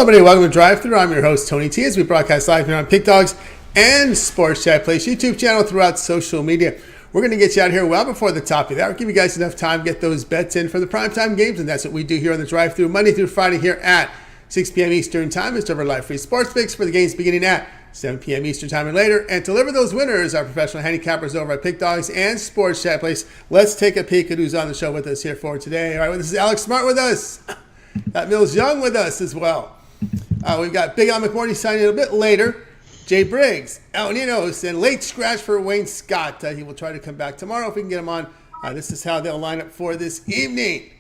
everybody. Welcome to Drive Thru. I'm your host, Tony T. As we broadcast live here on Pick Dogs and Sports Chat Place YouTube channel throughout social media. We're going to get you out here well before the top of that. We'll give you guys enough time to get those bets in for the primetime games, and that's what we do here on the Drive Thru Monday through Friday here at 6 p.m. Eastern Time. It's over live free sports picks for the games beginning at 7 p.m. Eastern Time and later. And to deliver those winners, our professional handicappers over at Pick Dogs and Sports Chat Place. Let's take a peek at who's on the show with us here for today. All right, well, this is Alex Smart with us. Got Mills Young with us as well. We've got Big Al McMorty signing a bit later. Jay Briggs, El Ninos, and late scratch for Wayne Scott. He will try to come back tomorrow if we can get him on. This is how they'll line up for this evening.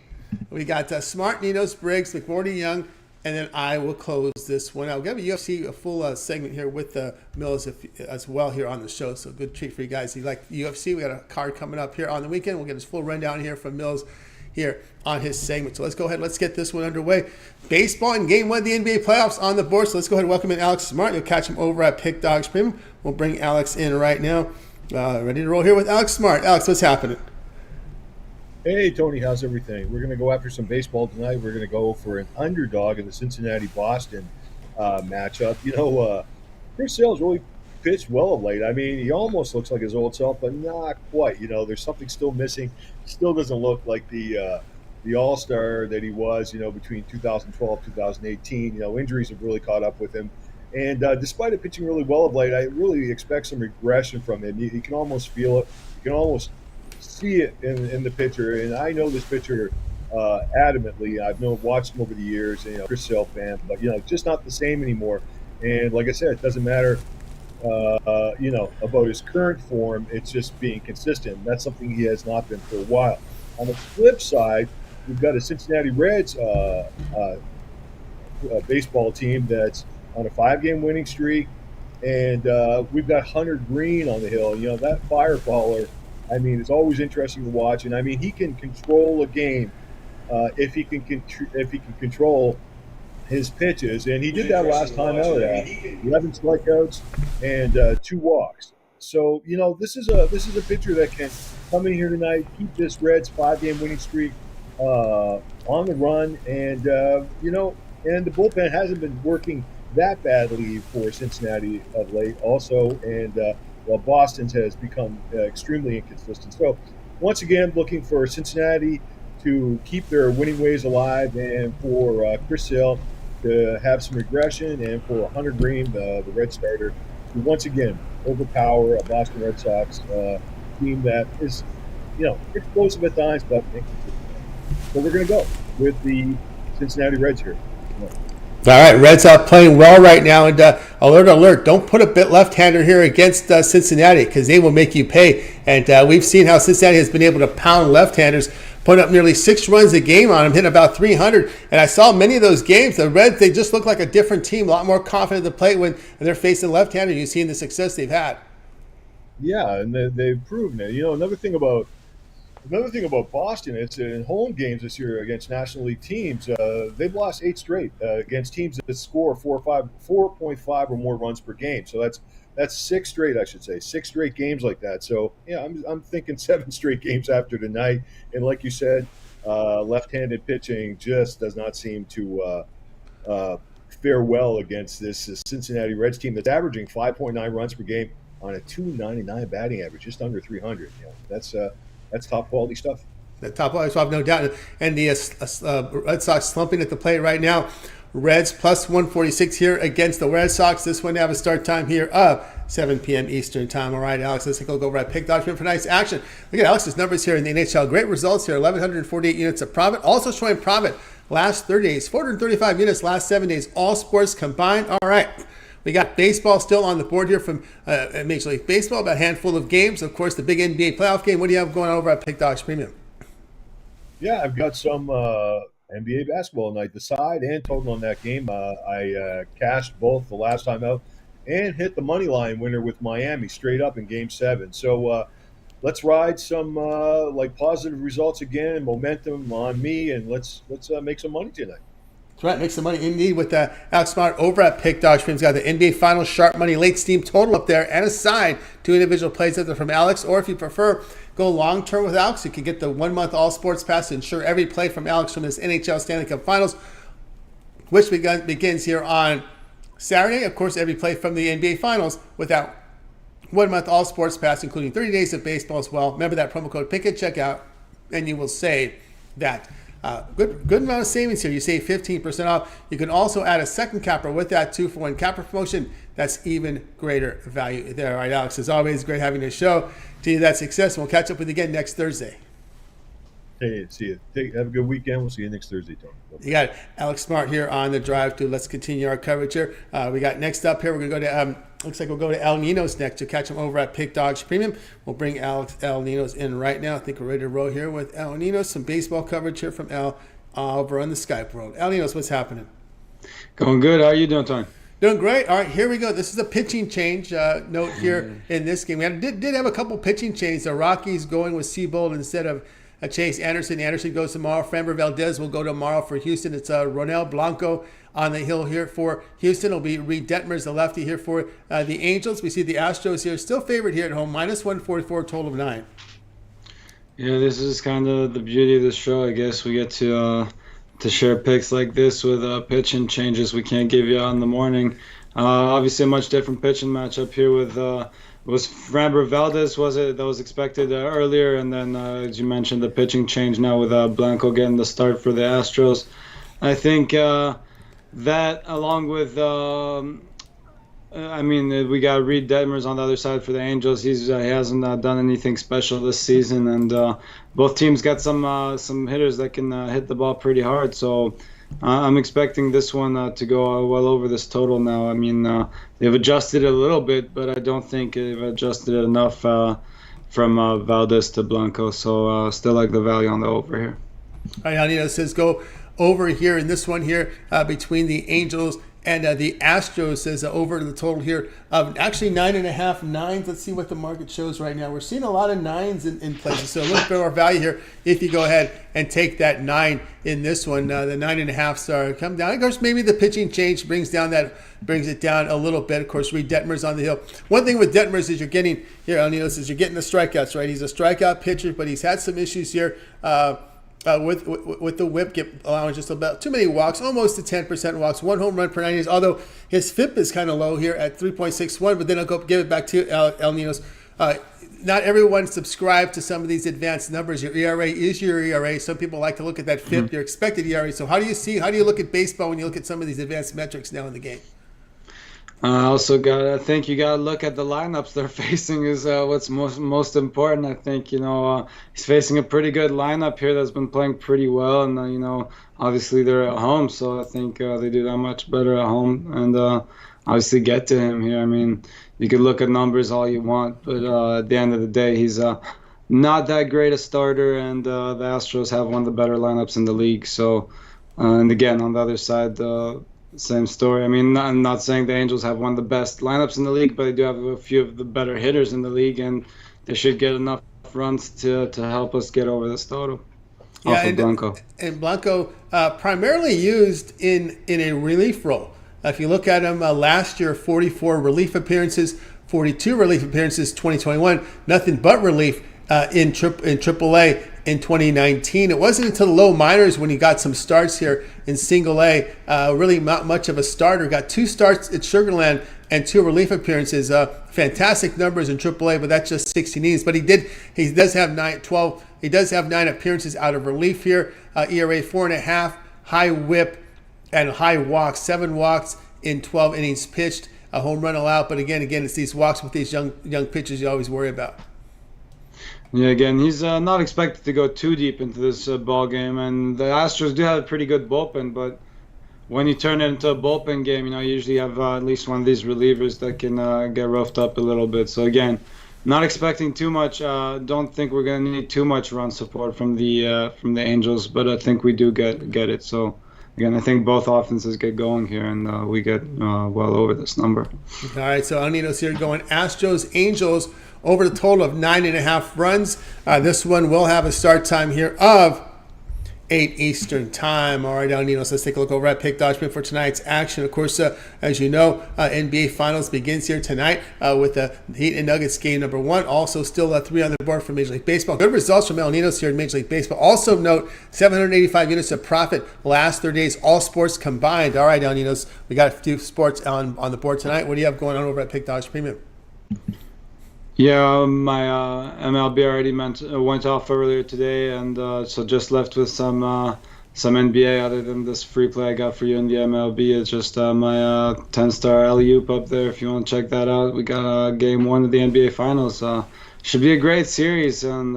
We got Smart, Ninos, Briggs, McMorty, Young, and then I will close this one. I'll give UFC a full segment here with Mills as well here on the show. So good treat for you guys. If you like UFC, we got a card coming up here on the weekend. We'll get his full rundown here from Mills here on his segment. So let's go ahead. Let's get this one underway. Baseball and game one of the NBA playoffs on the board. So let's go ahead and welcome in Alex Smart. You'll catch him over at Pick Dogs Premium. We'll bring Alex in right now. Ready to roll here with Alex Smart. Alex, what's happening? Hey, Tony, how's everything? We're going to go after some baseball tonight. We're going to go for an underdog in the Cincinnati-Boston matchup. You know, Chris Sale's really pitched well of late. I mean, he almost looks like his old self, but not quite. You know, there's something still missing. Still doesn't look like the all-star that he was, you know, between 2012 2018. You know, injuries have really caught up with him. And despite it pitching really well of late, I really expect some regression from him. You can almost feel it. You can almost see it in the pitcher. And I know this pitcher adamantly. I've watched him over the years, and, you know, Chris Sale fan, but, you know, just not the same anymore. And like I said, it doesn't matter you know, about his current form. It's just being consistent. That's something he has not been for a while. On the flip side, we've got a Cincinnati Reds baseball team that's on a 5-game winning streak, and we've got Hunter Green on the hill. You know, that fireballer, I mean, it's always interesting to watch. And I mean, he can control a game if he can control his pitches, and he did that last time out. 11 strikeouts and 2 walks. So, you know, this is a pitcher that can come in here tonight, keep this Reds 5-game winning streak on the run, and you know, and the bullpen hasn't been working that badly for Cincinnati of late, also, and while Boston's has become extremely inconsistent. So, once again, looking for Cincinnati to keep their winning ways alive, and for Chris Sale to have some regression, and for Hunter Green, the Red starter, to once again overpower a Boston Red Sox team that is, you know, explosive at times, but inconsistent. So we're going to go with the Cincinnati Reds here. All right, Reds are playing well right now, and alert, don't put a bit left-hander here against Cincinnati, because they will make you pay. And we've seen how Cincinnati has been able to pound left-handers, putting up nearly 6 runs a game on them, hitting about 300. And I saw many of those games. The Reds, they just look like a different team, a lot more confident at the plate when they're facing left-hander. You've seen the success they've had. Yeah, and they've proven it. You know, another thing about Boston, it's in home games this year against National League teams. They've lost 8 straight against teams that score 4.5 or more runs per game. So that's 6 straight, I should say, 6 straight games like that. So yeah, I'm thinking 7 straight games after tonight. And like you said, left-handed pitching just does not seem to fare well against this Cincinnati Reds team that's averaging 5.9 runs per game on a .299 batting average, just under 300. You know, that's top quality stuff. The top quality stuff, no doubt. And the Red Sox slumping at the plate right now. Reds plus 146 here against the Red Sox. This one have a start time here of 7 p.m. Eastern Time. All right, Alex, let's take a look over at Pick Dogs for nice action. Look at Alex's numbers here in the NHL. Great results here, 1,148 units of profit. Also showing profit last 30 days, 435 units last 7 days, all sports combined. All right. We got baseball still on the board here from Major League Baseball, about a handful of games. Of course, the big NBA playoff game. What do you have going over at Pick Dogs Premium? Yeah, I've got some NBA basketball tonight. The side and total on that game. I cashed both the last time out and hit the money line winner with Miami straight up in Game 7. So let's ride some like positive results again, momentum on me, and let's make some money tonight. That's right, make some money indeed with Alex Smart over at Pick Dogs. He's got the NBA Finals sharp money late steam total up there, and a side 2 individual plays up there from Alex. Or if you prefer, go long term with Alex. You can get the 1 month all sports pass to ensure every play from Alex from this NHL Stanley Cup Finals. which begins here on Saturday. Of course, every play from the NBA Finals without 1 month all sports pass, including 30 days of baseball as well. Remember that promo code PICK at checkout, and you will save that. Good amount of savings here. You save 15% off. You can also add a second capper with that 2-for-1 capper promotion. That's even greater value there. All right, Alex, as always, great having this show. To you, that success. We'll catch up with you again next Thursday. Hey, see you. Have a good weekend. We'll see you next Thursday, Tony. You got Alex Smart here on the drive to. Let's continue our coverage here. We got next up here. We're going to go to looks like we'll go to El Nino's next to catch him over at Pick Dogs Premium. We'll bring Alex El Nino's in right now. I think we're ready to roll here with El Nino's. Some baseball coverage here from El over on the Skype world. El Nino's, what's happening? Going good. How are you doing, Tony? Doing great. All right, here we go. This is a pitching change note here in this game. We did have a couple pitching changes. The Rockies going with Seabold instead of Chase Anderson. Anderson goes tomorrow. Framber Valdez will go tomorrow for Houston. It's Ronel Blanco on the hill here for Houston. It'll be Reed Detmers, the lefty, here for the Angels. We see the Astros here still favored here at home, minus 144, total of 9. Yeah, this is kind of the beauty of this show. I guess we get to share picks like this with pitching changes we can't give you out in the morning. Obviously, a much different pitching matchup here with was Framber Valdez, was it, that was expected earlier, and then as you mentioned, the pitching change now with Blanco getting the start for the Astros. I think that along with we got Reed Detmers on the other side for the Angels. He hasn't done anything special this season, and both teams got some hitters that can hit the ball pretty hard. So I'm expecting this one to go well over this total now. I mean, they've adjusted it a little bit, but I don't think they've adjusted it enough from Valdez to Blanco. So still like the value on the over here. All right, Alnito says go over here in this one here between the Angels and the Astros. Says over the total here of actually 9.5 nines. Let's see what the market shows right now. We're seeing a lot of nines in places, so a little bit more value here if you go ahead and take that 9 in this one. The 9.5 star come down. Of course, maybe the pitching change brings it down a little bit. Of course, Reed Detmers on the hill. One thing with Detmers is you're getting here, Alnito says you're getting the strikeouts, right? He's a strikeout pitcher, but he's had some issues here. With the whip, allowing just about too many walks, almost to 10% walks, 1 home run per 9 innings, although his FIP is kind of low here at 3.61, but then I'll go give it back to El Nino's. Not everyone subscribed to some of these advanced numbers. Your ERA is your ERA. Some people like to look at that FIP, your expected ERA. So how do you look at baseball when you look at some of these advanced metrics now in the game? I think you got to look at the lineups they're facing is what's most important. I think, he's facing a pretty good lineup here that's been playing pretty well. And, obviously they're at home. So I think they do that much better at home and obviously get to him here. I mean, you can look at numbers all you want, but at the end of the day, he's not that great a starter. And the Astros have one of the better lineups in the league. So, and again, on the other side, same story. I mean, I'm not saying the Angels have one of the best lineups in the league, but they do have a few of the better hitters in the league, and they should get enough runs to help us get over this total. Yeah, and Blanco. And Blanco primarily used in a relief role. If you look at him last year, 44 relief appearances, 42 relief appearances, 2021, nothing but relief in AAA. In 2019, it wasn't until the low minors when he got some starts here in Single A. Really not much of a starter. Got 2 starts at Sugarland and 2 relief appearances. Fantastic numbers in AAA, but that's just 16 innings. But he does have 9 appearances out of relief here. ERA 4.5, high WHIP and high walks. 7 walks in 12 innings pitched. A home run allowed, but again, it's these walks with these young pitchers you always worry about. Yeah, again, he's not expected to go too deep into this ball game, and the Astros do have a pretty good bullpen. But when you turn it into a bullpen game, you usually have at least one of these relievers that can get roughed up a little bit. So again, not expecting too much. Don't think we're going to need too much run support from the Angels, but I think we do get it. So again, I think both offenses get going here, and we get well over this number. All right, so Alnito's here going Astros, Angels, over the total of 9.5 runs. This one will have a start time here of 8 Eastern Time. All right, El Ninos, let's take a look over at Pick Dodge for tonight's action. Of course, as you know, NBA Finals begins here tonight with the Heat and Nuggets game number 1. Also, still 3 on the board for Major League Baseball. Good results from El Ninos here in Major League Baseball. Also note, 785 units of profit last 30 days, all sports combined. All right, El Ninos, we got a few sports on the board tonight. What do you have going on over at Pick Dodge Premium? Yeah, my MLB already went off earlier today, and so just left with some NBA. Other than this free play I got for you in the MLB, it's just my 10-star alley-oop up there. If you want to check that out, we got Game 1 of the NBA Finals. Should be a great series, and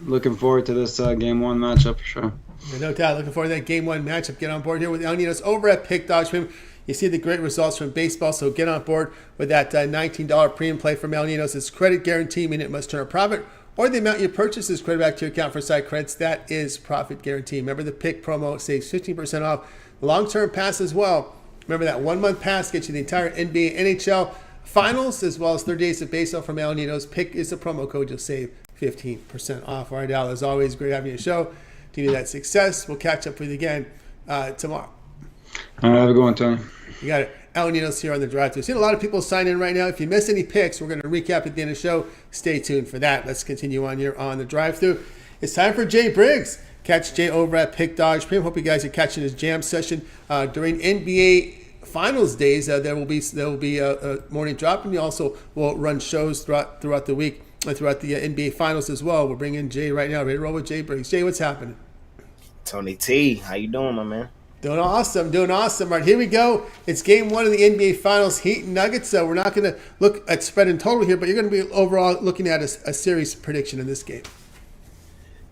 looking forward to this Game 1 matchup for sure. Yeah, no doubt. Looking forward to that Game 1 matchup. Get on board here with El Ninos over at Pick Dodge Premium. You see the great results from baseball, so get on board with that $19 premium play from El Ninos. It's credit guarantee, meaning it must turn a profit, or the amount you purchase is credit back to your account for side credits. That is profit guarantee. Remember, the pick promo saves 15% off. Long-term pass as well. Remember, that 1-month pass gets you the entire NBA, NHL Finals, as well as 30 days of baseball from El Ninos. Pick is the promo code. You'll save 15% off. All right, Al, as always, great having you on the show. Do you need that success? We'll catch up with you again tomorrow. All right, have a good one, Tony. You got it. El Ninos here on the drive-thru. Seeing a lot of people sign in right now. If you miss any picks, we're going to recap at the end of the show. Stay tuned for that. Let's continue on here on the drive-thru. It's time for Jay Briggs. Catch Jay over at Pick Dodge Premium. Hope you guys are catching his jam session during NBA Finals days. There will be a morning drop, and we also will run shows throughout the week and throughout the NBA Finals as well. We'll bring in Jay right now. Ready to roll with Jay Briggs. Jay, what's happening? Tony T, how you doing, my man? Doing awesome. All right, here we go. It's Game 1 of the NBA Finals, Heat and Nuggets. So we're not going to look at spread in total here, but you're going to be overall looking at a series prediction in this game.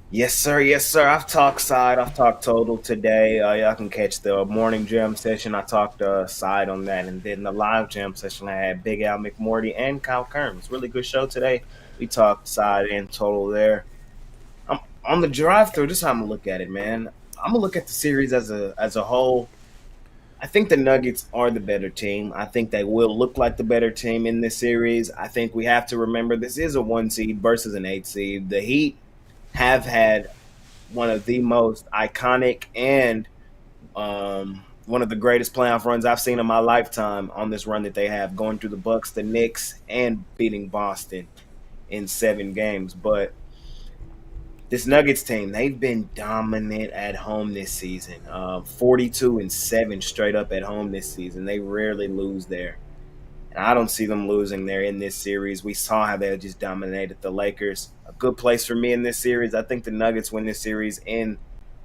Yes, sir. Yes, sir. I've talked side. I've talked total today. Y'all can catch the morning jam session. I talked side on that. And then the live jam session, I had Big Al McMorty and Kyle Kerms. Really good show today. We talked side and total there. On the drive-through, this is how I'm going to look at it, man. I'm going to look at the series as a whole. I think the Nuggets are the better team. I think they will look like the better team in this series. I think we have to remember this is a 1 seed versus an 8 seed. The Heat have had one of the most iconic and one of the greatest playoff runs I've seen in my lifetime on this run that they have, going through the Bucks, the Knicks, and beating Boston in 7 games. But this Nuggets team, they've been dominant at home this season. 42-7 straight up at home this season. They rarely lose there. And I don't see them losing there in this series. We saw how they just dominated the Lakers. A good place for me in this series. I think the Nuggets win this series in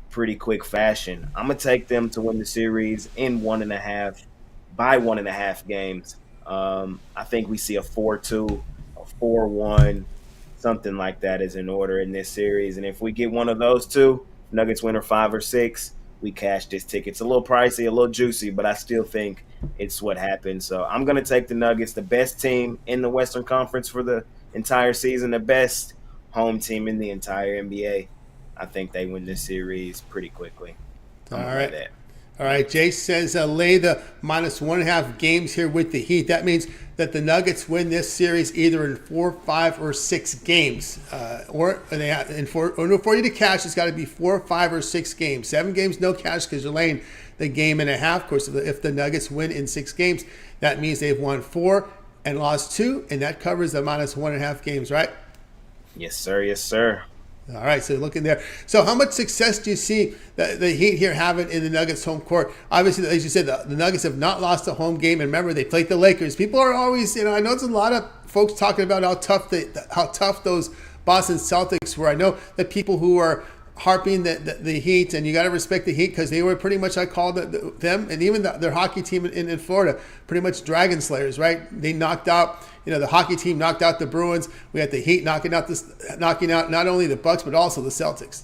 pretty quick fashion. I'm going to take them to win the series in 1.5, by 1.5 games. I think we see a 4-2, a 4-1, something like that is in order in this series. And if we get one of those two, Nuggets winner 5 or 6, we cash this ticket. It's a little pricey, a little juicy, but I still think it's what happened. So I'm going to take the Nuggets, the best team in the Western Conference for the entire season, the best home team in the entire NBA. I think they win this series pretty quickly. All right. Jay says lay the -1.5 games here with the Heat. That means that the Nuggets win this series either in 4, 5, or 6 games. For you to cash, it's got to be 4, 5, or 6 games. 7 games, no cash because you're laying the 1.5 games. Of course, if the Nuggets win in 6 games, that means they've won 4 and lost 2, and that covers the -1.5 games, right? Yes, sir. Yes, sir. All right, so looking there. So how much success do you see the Heat here having in the Nuggets home court? Obviously, as you said, the Nuggets have not lost a home game. And remember, they played the Lakers. People are always, I know there's a lot of folks talking about how tough those Boston Celtics were. I know that people who are harping the Heat, and you got to respect the Heat because they were pretty much, I called them, and even their hockey team in Florida, pretty much Dragon Slayers, right? They knocked out, the hockey team knocked out the Bruins. We had the Heat knocking out not only the Bucks but also the Celtics.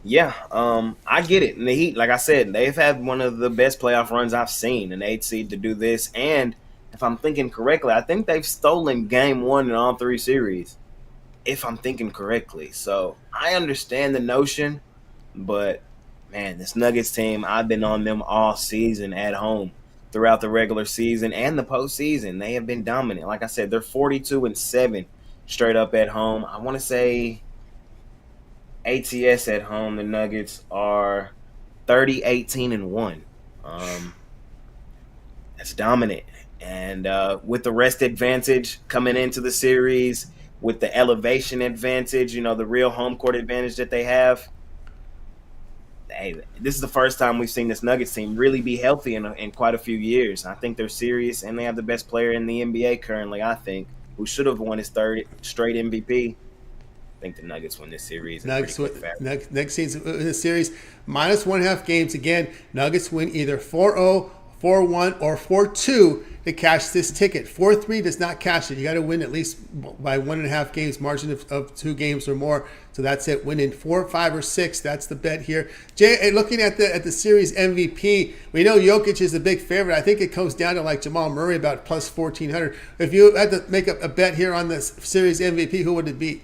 Yeah, I get it. And the Heat, like I said, they've had one of the best playoff runs I've seen, an 8 seed to do this. And if I'm thinking correctly, I think they've stolen game 1 in all 3 series, if I'm thinking correctly. So I understand the notion, but, man, this Nuggets team, I've been on them all season at home throughout the regular season and the postseason. They have been dominant. Like I said, they're 42-7 straight up at home. I want to say ATS at home, the Nuggets are 30-18-1. That's dominant. And with the rest advantage coming into the series, with the elevation advantage, the real home court advantage that they have, hey, this is the first time we've seen this Nuggets team really be healthy in quite a few years. I think they're serious, and they have the best player in the NBA currently, I think, who should have won his third straight MVP. I think the Nuggets win this series. Next season, this series, -1.5 games again. Nuggets win either 4-0, 4-1, or 4-2 to cash this ticket. 4-3 does not cash it. You got to win at least by 1.5 games, margin of 2 games or more. So that's it. Winning 4, 5, or 6. That's the bet here. Jay, looking at the series MVP, we know Jokic is a big favorite. I think it comes down to like Jamal Murray about plus 1,400. If you had to make a bet here on this series MVP, who would it be?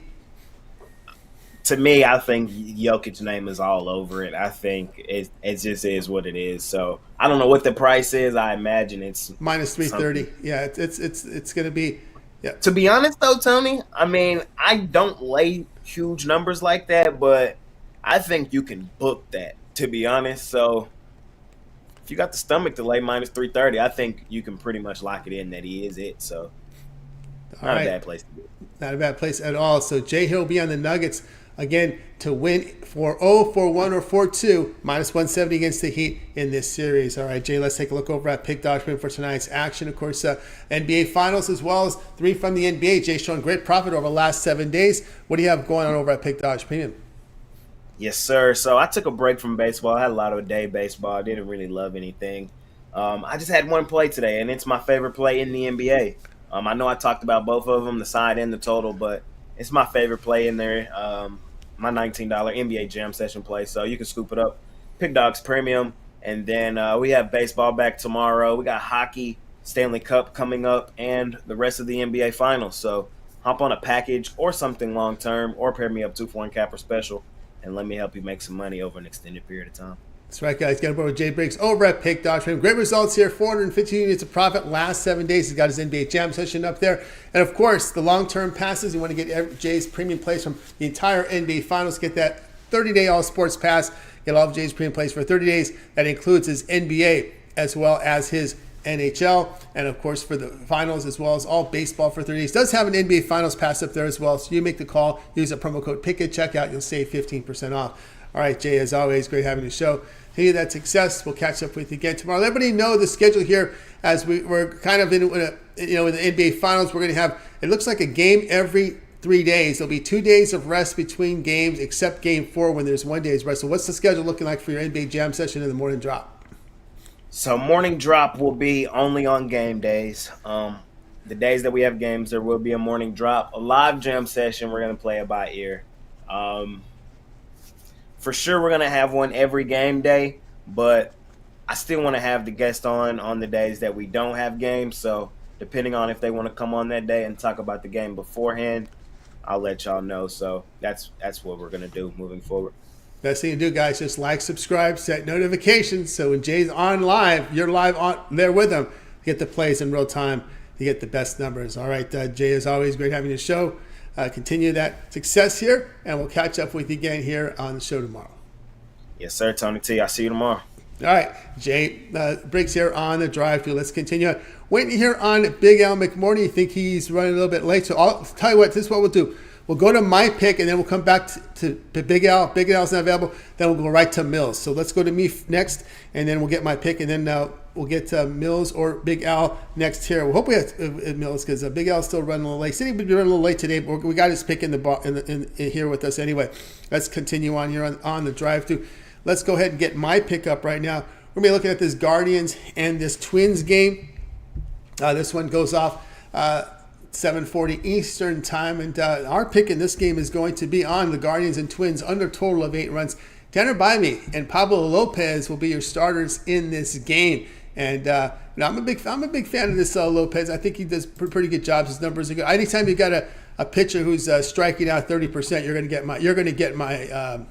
To me, I think Jokic's name is all over it. I think it just is what it is. So I don't know what the price is. I imagine it's -330. Yeah, it's going to be. Yeah. To be honest, though, Tony, I mean, I don't lay huge numbers like that, but I think you can book that. To be honest, so if you got the stomach to lay -330, I think you can pretty much lock it in that he is it. So not a bad place to be. Not a bad place at all. So Jay Hill will be on the Nuggets. Again, to win 4-0, 4-1, or 4-2, -170 against the Heat in this series. All right, Jay, let's take a look over at Pick Dodgman for tonight's action. Of course, NBA Finals as well as 3 from the NBA. Jay showing great profit over the last 7 days. What do you have going on over at Pick Dodge Premium? Yes, sir. So I took a break from baseball. I had a lot of day baseball. I didn't really love anything. I just had one play today, and it's my favorite play in the NBA. I know I talked about both of them, the side and the total, but it's my favorite play in there. My $19 NBA Jam Session play. So you can scoop it up. Pick Dogs Premium. And then we have baseball back tomorrow. We got hockey, Stanley Cup coming up, and the rest of the NBA Finals. So hop on a package or something long-term, or pair me up 2 for Handicapper special, and let me help you make some money over an extended period of time. That's right, guys. Got aboard with Jay Briggs over at Pick Dodge. Great results here. 450 units of profit last 7 days. He's got his NBA Jam Session up there. And, of course, the long-term passes. You want to get Jay's premium plays from the entire NBA Finals. Get that 30-day all-sports pass. Get all of Jay's premium plays for 30 days. That includes his NBA as well as his NHL. And, of course, for the finals as well as all baseball for 30 days. Does have an NBA Finals pass up there as well. So you make the call. Use the promo code PICK at checkout. You'll save 15% off. All right, Jay, as always, great having the show. Hey, that success. We'll catch up with you again tomorrow. Let everybody know the schedule here as we're kind of in the NBA Finals. We're going to have, it looks like a game every 3 days. There'll be 2 days of rest between games, except Game 4 when there's 1 day's rest. So what's the schedule looking like for your NBA Jam Session in the morning drop? So morning drop will be only on game days. The days that we have games, there will be a morning drop. A live jam session, we're going to play it by ear. For sure, we're going to have one every game day, but I still want to have the guest on the days that we don't have games. So depending on if they want to come on that day and talk about the game beforehand, I'll let y'all know. So that's what we're going to do moving forward. Best thing to do, guys, just like, subscribe, set notifications. So when Jay's on live, you're live on there with him. Get the plays in real time to get the best numbers. All right, Jay, as always, great having you show. Continue that success here, and we'll catch up with you again here on the show tomorrow. Yes, sir, Tony T. I'll see you tomorrow. All right, Jay Briggs here on the drive-thru. Let's continue on. Waiting here on Big Al McMorty. You think he's running a little bit late, so I'll tell you what, this is what we'll do. We'll go to my pick, and then we'll come back to Big Al. Big Al's not available. Then we'll go right to Mills. So let's go to me next, and then we'll get my pick, and then we'll get Mills or Big Al next here. We hope we have Mills because Big Al's still running a little late. City would be running a little late today, but we got his pick in here with us anyway. Let's continue on here on the drive-thru. Let's go ahead and get my pick up right now. We're going to be looking at this Guardians and this Twins game. This one goes off 7:40 Eastern time, and our pick in this game is going to be on the Guardians and Twins under total of 8 runs. Tanner Bymee and Pablo Lopez will be your starters in this game, and I'm a big fan of this Lopez. I think he does pretty good jobs. His numbers are good. Anytime you got a pitcher who's striking out 30%, you're going to get my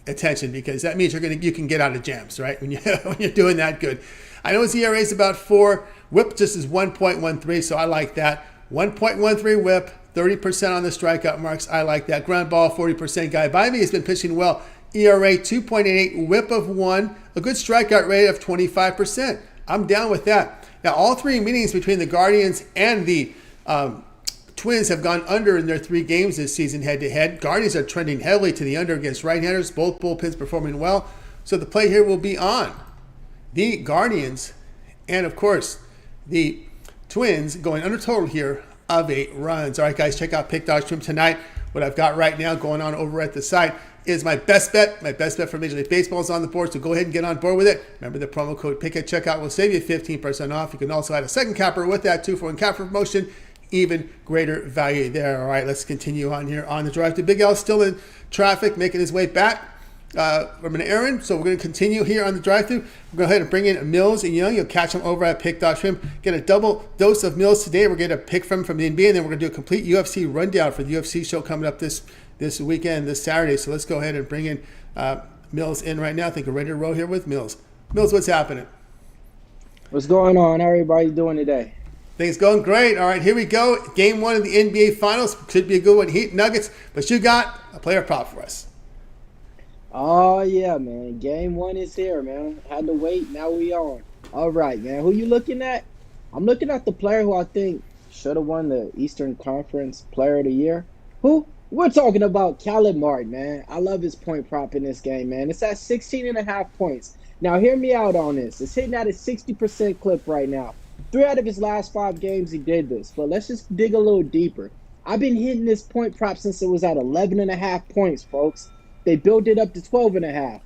attention, because that means you can get out of jams, right? When you're doing that good. I know his ERA is about 4. WHIP just is 1.13, so I like that. 1.13 WHIP, 30% on the strikeout marks. I like that. Ground ball, 40% guy. By me has been pitching well. ERA 2.88, whip of 1, a good strikeout rate of 25%. I'm down with that. Now, all three meetings between the Guardians and the Twins have gone under in their 3 games this season head-to-head. Guardians are trending heavily to the under against right-handers. Both bullpens performing well. So the play here will be on the Guardians and, of course, the Twins going under total here of 8 runs. All right, guys, check out Pick Dogs from tonight. What I've got right now going on over at the site is my best bet. My best bet for Major League Baseball is on the board, so go ahead and get on board with it. Remember, the promo code PICK at checkout will save you 15% off. You can also add a second capper with that 2-for-1 capper promotion. Even greater value there. All right, let's continue on here on the drive to Big L. Still in traffic, making his way back from an errand. So we're going to continue here on the drive-thru. We'll go ahead and bring in Mills and Young. You'll catch them over at Pick.Shrimp. Get a double dose of Mills today. We're going to pick from the NBA, and then we're going to do a complete UFC rundown for the UFC show coming up this weekend, this Saturday. So let's go ahead and bring in Mills in right now. I think we're ready to roll here with Mills. Mills, what's happening? What's going on? How everybody doing today? Things going great. All right, here we go. Game 1 of the NBA Finals. Could be a good one. Heat Nuggets. But you got a player prop for us. Oh, yeah, man. Game 1 is here, man. Had to wait. Now we on. All right, man. Who you looking at? I'm looking at the player who I think should have won the Eastern Conference Player of the Year. Who? We're talking about Caleb Martin, man. I love his point prop in this game, man. It's at 16.5 points. Now, hear me out on this. It's hitting at a 60% clip right now. 3 out of his last 5 games he did this, but let's just dig a little deeper. I've been hitting this point prop since it was at 11.5 points, folks. They built it up to 12.5.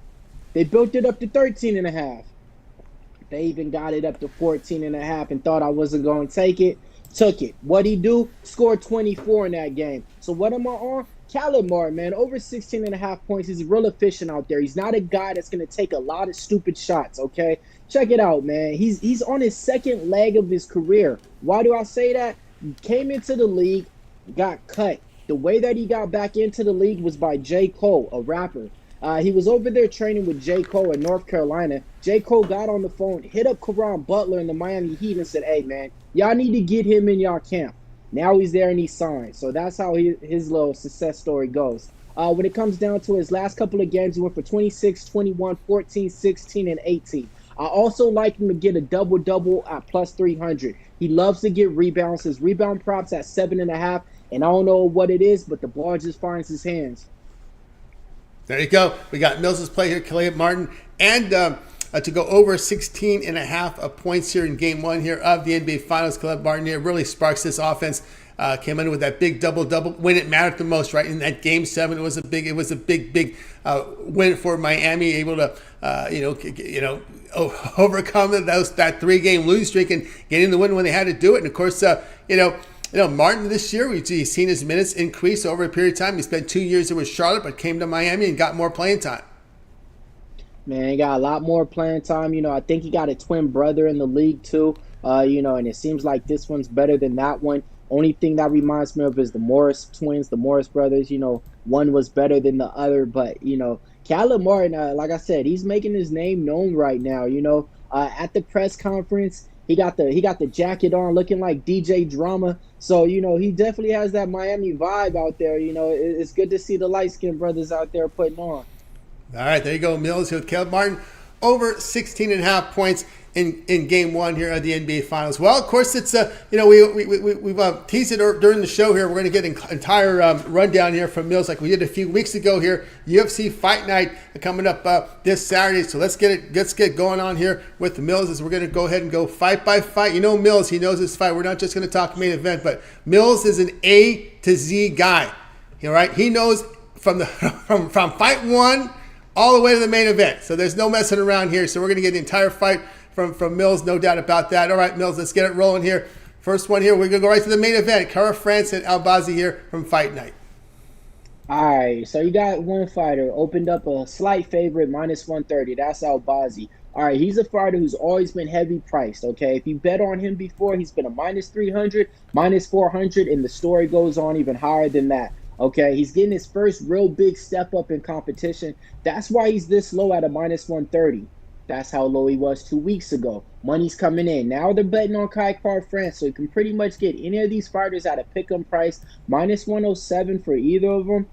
They built it up to 13.5. They even got it up to 14.5 and thought I wasn't going to take it. Took it. What'd he do? Scored 24 in that game. So what am I on? Caleb Martin, man, over 16.5 points. He's real efficient out there. He's not a guy that's going to take a lot of stupid shots, okay? Check it out, man. He's on his second leg of his career. Why do I say that? He came into the league, got cut. The way that he got back into the league was by J. Cole, a rapper. He was over there training with J. Cole in North Carolina. J. Cole got on the phone, hit up Caron Butler in the Miami Heat and said, hey, man, y'all need to get him in y'all camp. Now he's there and he's signed. So that's how his little success story goes. When it comes down to his last couple of games, he went for 26, 21, 14, 16, and 18. I also like him to get a double-double at plus 300. He loves to get rebounds. His rebound props at 7.5. And I don't know what it is, but the ball just finds his hands. There you go. We got Mills' play here, Caleb Martin, and to go over 16.5 of points here in Game 1 here of the NBA Finals. Caleb Martin here really sparks this offense. Came in with that big double-double when it mattered the most, right? In that Game 7, it was a big win for Miami, able to overcome that 3-game losing streak and getting the win when they had to do it. And of course, Martin this year, we've seen his minutes increase over a period of time. He spent 2 years with Charlotte, but came to Miami and got more playing time. Man, he got a lot more playing time. I think he got a twin brother in the league too. And it seems like this one's better than that one. Only thing that reminds me of is the Morris twins, the Morris brothers. One was better than the other. But, Caleb Martin, like I said, he's making his name known right now. At the press conference, he got the jacket on looking like DJ Drama. So, he definitely has that Miami vibe out there. It's good to see the light-skinned brothers out there putting on. All right, there you go, Mills with Caleb Martin. Over 16.5 points in Game 1 here of the NBA Finals. Well, of course, it's we've teased it during the show here. We're going to get an entire rundown here from Mills like we did a few weeks ago here. UFC Fight Night coming up this Saturday. So let's get going on here with the Mills as we're going to go ahead and go fight by fight. Mills, he knows his fight. We're not just going to talk main event, but Mills is an A to Z guy. All right, he knows from fight 1 all the way to the main event. So there's no messing around here. So we're going to get the entire fight from Mills, no doubt about that. All right, Mills, let's get it rolling here. First one here, we're going to go right to the main event. Cara France and Albazi here from Fight Night. All right, so you got one fighter, opened up a slight favorite, minus 130. That's Albazi. All right, he's a fighter who's always been heavy priced, okay? If you bet on him before, he's been a minus 300, minus 400, and the story goes on even higher than that. Okay, he's getting his first real big step up in competition. That's why he's this low at a minus 130. That's how low he was 2 weeks ago. Money's coming in. Now they're betting on Kai France, so you can pretty much get any of these fighters at a pick-em price, minus 107 for either of them.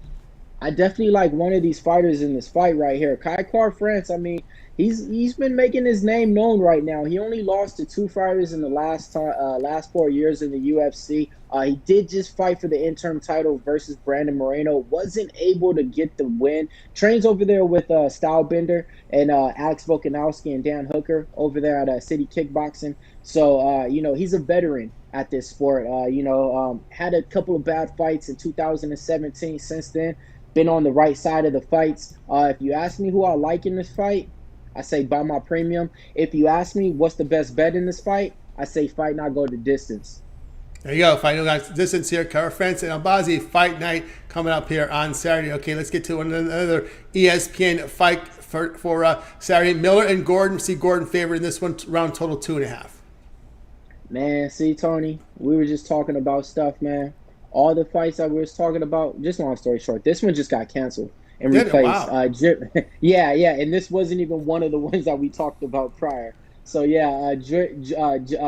I definitely like one of these fighters in this fight right here. Kai France, I mean, he's been making his name known right now. He only lost to two fighters in the last 4 years in the UFC. He did just fight for the interim title versus Brandon Moreno. Wasn't able to get the win. Trains over there with Stylebender and Alex Volkanovski and Dan Hooker over there at City Kickboxing. So, he's a veteran at this sport. Had a couple of bad fights in 2017. Since then, been on the right side of the fights. If you ask me who I like in this fight, I say buy my premium. If you ask me what's the best bet in this fight, I say fight not go the distance. There you go. Fight not distance here. Cara France and Albazi fight night coming up here on Saturday. Okay, let's get to another ESPN fight for Saturday. Miller and Gordon. See Gordon favored in this one, round total 2.5. Man, see, Tony, we were just talking about stuff, man. All the fights that we was talking about, just long story short, this one just got canceled and replaced. Wow. Yeah, and this wasn't even one of the ones that we talked about prior. So, yeah,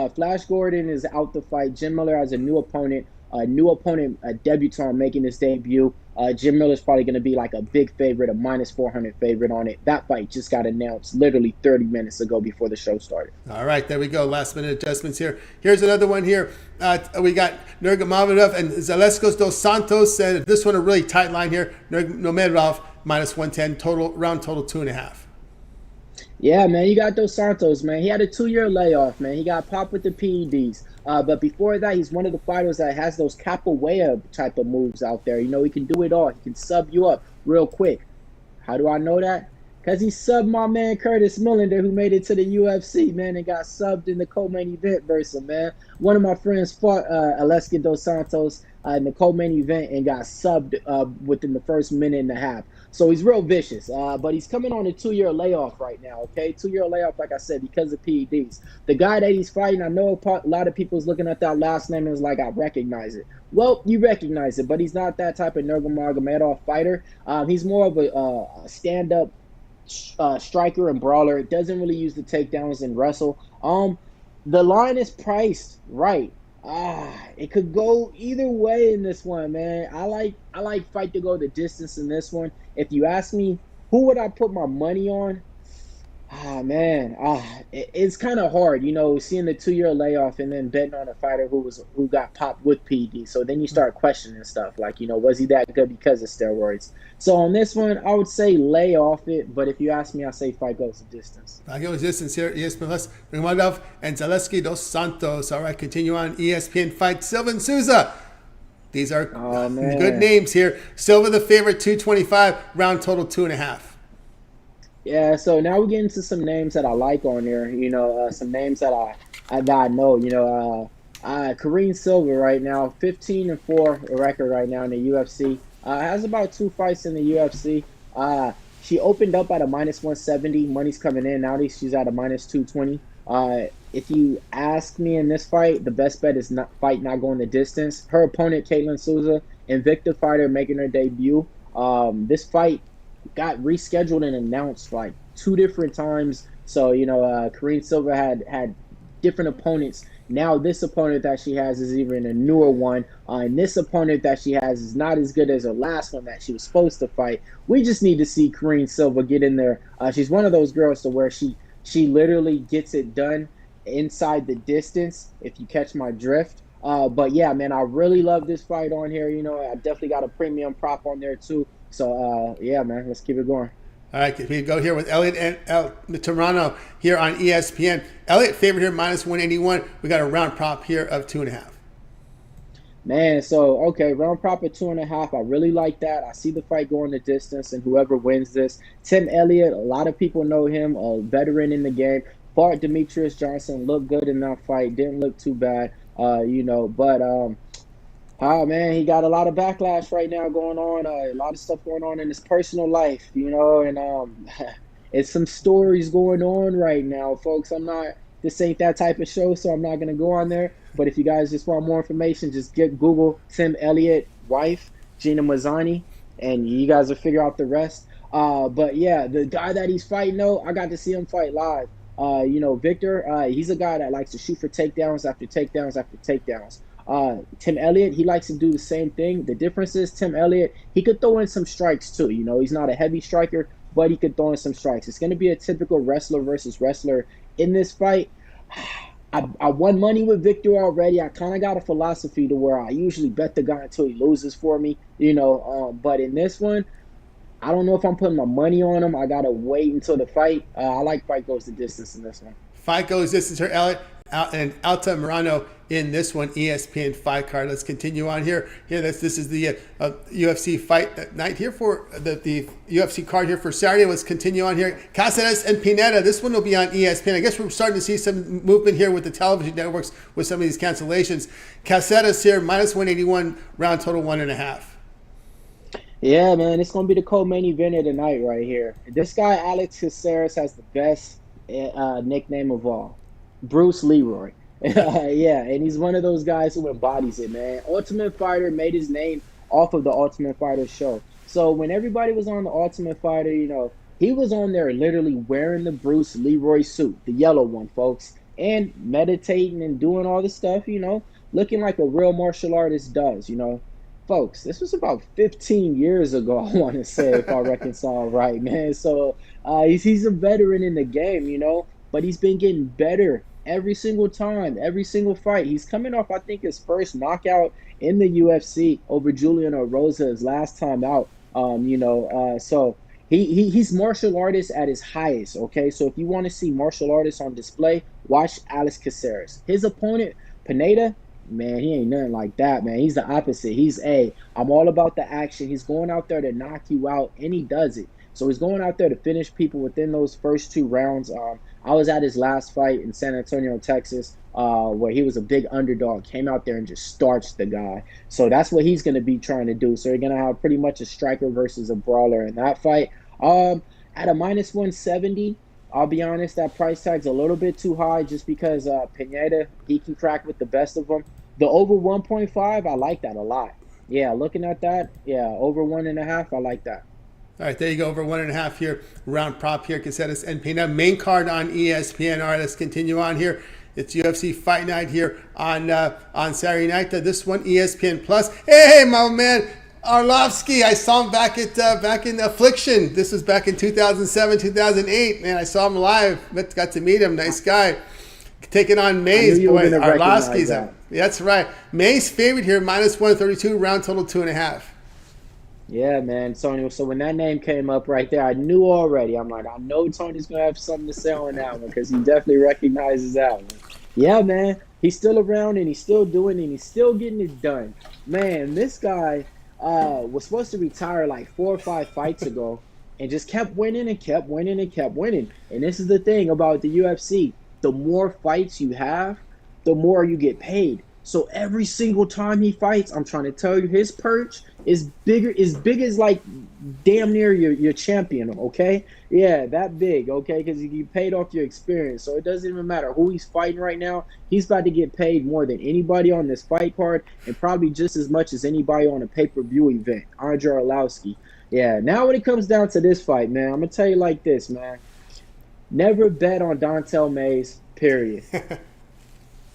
Flash Gordon is out the fight. Jim Miller has a new opponent, a debutant making his debut. Jim Miller's probably going to be like a big favorite, a minus 400 favorite on it. That fight just got announced literally 30 minutes ago before the show started. All right, there we go. Last minute adjustments here. Here's another one here. We got Nurmagomedov and Zaleski dos Santos. This one a really tight line here. Nurmagomedov minus 110 total, round total 2.5. Yeah, man, you got Dos Santos, man. He had a 2-year layoff, man. He got popped with the PEDs. But before that, he's one of the fighters that has those capoeira type of moves out there. He can do it all. He can sub you up real quick. How do I know that? Because he subbed my man Curtis Millender, who made it to the UFC, man, and got subbed in the co-main event versus him, man. One of my friends fought Zaleski dos Santos in the co-main event and got subbed within the first minute and a half. So he's real vicious, but he's coming on a 2-year layoff right now, okay? 2-year layoff, like I said, because of PEDs. The guy that he's fighting, I know a lot of people's looking at that last name and was like, I recognize it. Well, you recognize it, but he's not that type of Nurmagomedov fighter. He's more of a stand-up striker and brawler. Doesn't really use the takedowns and wrestle. The line is priced right. It could go either way in this one, man. I like fight to go the distance in this one. If you ask me, who would I put my money on? It's kind of hard, seeing the 2-year layoff and then betting on a fighter who got popped with PD. So then you start questioning stuff like, was he that good because of steroids? So on this one, I would say lay off it. But if you ask me, I say fight goes the distance. Fight goes the distance here. ESPN Plus, Nurmagomedov and Zaleski dos Santos. All right, continue on. ESPN Fight, Silva and Souza. These are good names here. Silva the favorite, 225. Round total 2.5. Yeah, so now we get into some names that I like on there. Some names that I know. Kareem Silva right now, 15-4 record right now in the UFC. Has about 2 fights in the UFC. She opened up at a minus 170. Money's coming in. Now she's at a minus 220. If you ask me in this fight, the best bet is not going the distance. Her opponent, Caitlin Souza, Invicta fighter, making her debut. This fight got rescheduled and announced like 2 different times. So, Kareem Silva had different opponents. Now this opponent that she has is even a newer one. And this opponent that she has is not as good as her last one that she was supposed to fight. We just need to see Kareem Silva get in there. She's one of those girls to where she literally gets it done inside the distance, if you catch my drift. But yeah, man, I really love this fight on here. I definitely got a premium prop on there too. So, yeah, man, let's keep it going. All right, we go here with Elliot and Toronto here on ESPN. Elliot favorite here, minus 181. We got a round prop here of 2.5. Man, so, okay, round prop of 2.5. I really like that. I see the fight going the distance, and whoever wins this. Tim Elliott, a lot of people know him, a veteran in the game. Fought Demetrius Johnson, looked good in that fight. Didn't look too bad, man, he got a lot of backlash right now going on. A lot of stuff going on in his personal life, and it's some stories going on right now, folks. This ain't that type of show, so I'm not going to go on there. But if you guys just want more information, just Google Tim Elliott, wife, Gina Mazzani, and you guys will figure out the rest. But yeah, the guy that he's fighting, though, I got to see him fight live. Victor, he's a guy that likes to shoot for takedowns after takedowns after takedowns. Tim Elliott, he likes to do the same thing. The difference is Tim Elliott, he could throw in some strikes too. He's not a heavy striker, but he could throw in some strikes. It's going to be a typical wrestler versus wrestler in this fight. I won money with Victor already. I kind of got a philosophy to where I usually bet the guy until he loses for me, But in this one, I don't know if I'm putting my money on him. I got to wait until the fight. I like fight goes the distance in this one. Fight goes distance for Elliott and Alta Morano in this one, ESPN fight card. Let's continue on here. This is the UFC fight night here for the UFC card here for Saturday. Let's continue on here. Caceres and Pineda. This one will be on ESPN. I guess we're starting to see some movement here with the television networks with some of these cancellations. Caceres here, minus 181, round total 1.5. Yeah, man, it's going to be the co-main event of the night right here. This guy, Alex Caceres, has the best nickname of all, Bruce Leroy. Yeah, and he's one of those guys who embodies it, man. Ultimate Fighter made his name off of the Ultimate Fighter show. So when everybody was on the Ultimate Fighter, he was on there literally wearing the Bruce Leroy suit, the yellow one, folks, and meditating and doing all the stuff, looking like a real martial artist does, Folks, this was about 15 years ago, I want to say, if I reconcile right, man. So he's a veteran in the game, but he's been getting better every single time, every single fight. He's coming off, I think, his first knockout in the UFC over Julian Erosa his last time out, So he's martial artist at his highest, okay? So if you want to see martial artists on display, watch Alex Caceres. His opponent, Pineda, man, he ain't nothing like that, man. He's the opposite. I'm all about the action. He's going out there to knock you out, and he does it. So he's going out there to finish people within those first 2 rounds. I was at his last fight in San Antonio, Texas, where he was a big underdog, came out there and just starched the guy. So that's what he's going to be trying to do. So you're going to have pretty much a striker versus a brawler in that fight. At a minus 170, I'll be honest, that price tag's a little bit too high just because Pineda, he can crack with the best of them. The over 1.5, I like that a lot. Yeah, looking at that, over 1.5, I like that. All right, there you go, over 1.5 here. Round prop here, Caceres and Pineda. Main card on ESPN. All right, let's continue on here. It's UFC Fight Night here on Saturday night. This one, ESPN Plus. Hey, my man, Arlovsky. I saw him back in Affliction. This was back in 2007, 2008. Man, I saw him live. Got to meet him. Nice guy. Taking on Mays, boy. Arlovsky's that's right. Mays favorite here, minus 132, round total 2.5. Yeah, man, Tony. So when that name came up right there, I knew already. I'm like, I know Tony's going to have something to say on that one because he definitely recognizes that one. Yeah, man. He's still around and he's still doing it and he's still getting it done. Man, this guy was supposed to retire like 4 or 5 fights ago and just kept winning and kept winning and kept winning. And this is the thing about the UFC. The more fights you have, the more you get paid. So every single time he fights, I'm trying to tell you, his perch is big as like damn near your champion, okay? Yeah, that big, okay? Because you get paid off your experience. So it doesn't even matter who he's fighting right now. He's about to get paid more than anybody on this fight card and probably just as much as anybody on a pay-per-view event. Andre Arlovsky. Yeah, now when it comes down to this fight, man, I'm going to tell you like this, man. Never bet on Dontel Mays, period.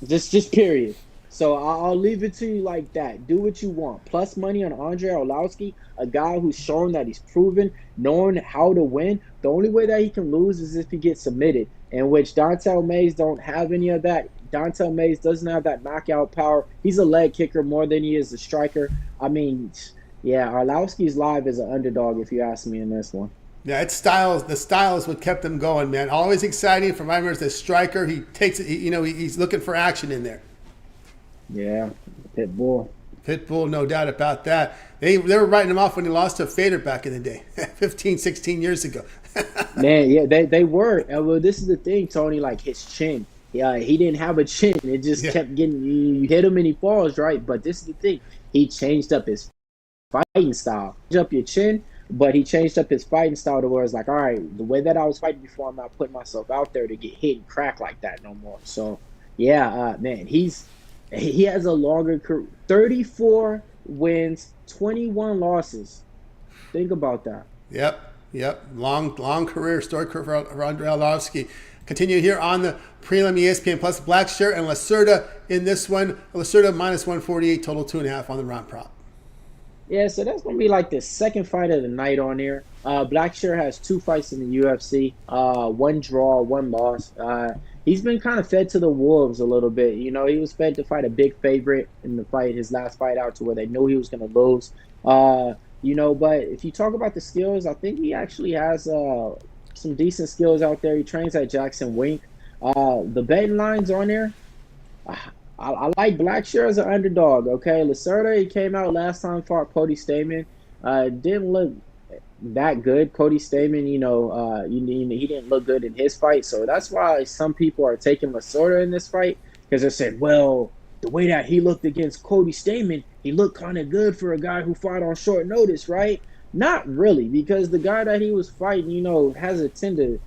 just period. So I'll leave it to you like that. Do what you want. Plus money on Andre Arlovsky, a guy who's shown that he's proven, knowing how to win. The only way that he can lose is if he gets submitted, in which Dontel Mays don't have any of that. Dontel Mays doesn't have that knockout power. He's a leg kicker more than he is a striker. I mean, yeah, Arlovsky's live as an underdog if you ask me in this one. Yeah, it's styles. The style is what kept him going, man. Always exciting. From Reimer as the striker, he takes it. He's looking for action in there. Yeah, Pitbull. Pitbull, no doubt about that. They were writing him off when he lost to Fader back in the day, 15, 16 years ago. Man, yeah, they were. Well, this is the thing, Tony. Like his chin, he didn't have a chin. It just kept getting. You hit him and he falls, right? But this is the thing. He changed up his fighting style. Changed up your chin. But he changed up his fighting style to where it's like, all right, the way that I was fighting before, I'm not putting myself out there to get hit and crack like that no more. So, yeah, man, he has a longer career. 34 wins, 21 losses. Think about that. Yep. Yep, long career story for Andrei Arlovsky. Continue here on the prelim ESPN Plus. Blackshear and Lacerda in this one. Lacerda minus 148, total 2.5 on the round prop. Yeah, so that's gonna be like the second fight of the night on here. Blackshear has 2 fights in the UFC, one draw, one loss. He's been kind of fed to the wolves a little bit. You know, he was fed to fight a big favorite in the fight, his last fight out, to where they knew he was gonna lose. You know, but if you talk about the skills, I think he actually has some decent skills out there. He trains at Jackson Wink. The betting lines on there, I like Blackshear as an underdog. Okay, Lacerda, he came out last time, fought Cody Stamann. Didn't look that good. Cody Stamann, he didn't look good in his fight, so that's why some people are taking Lacerda in this fight, because they said, well, the way that he looked against Cody Stamann, he looked kind of good for a guy who fought on short notice, right? Not really, because the guy that he was fighting, has a tend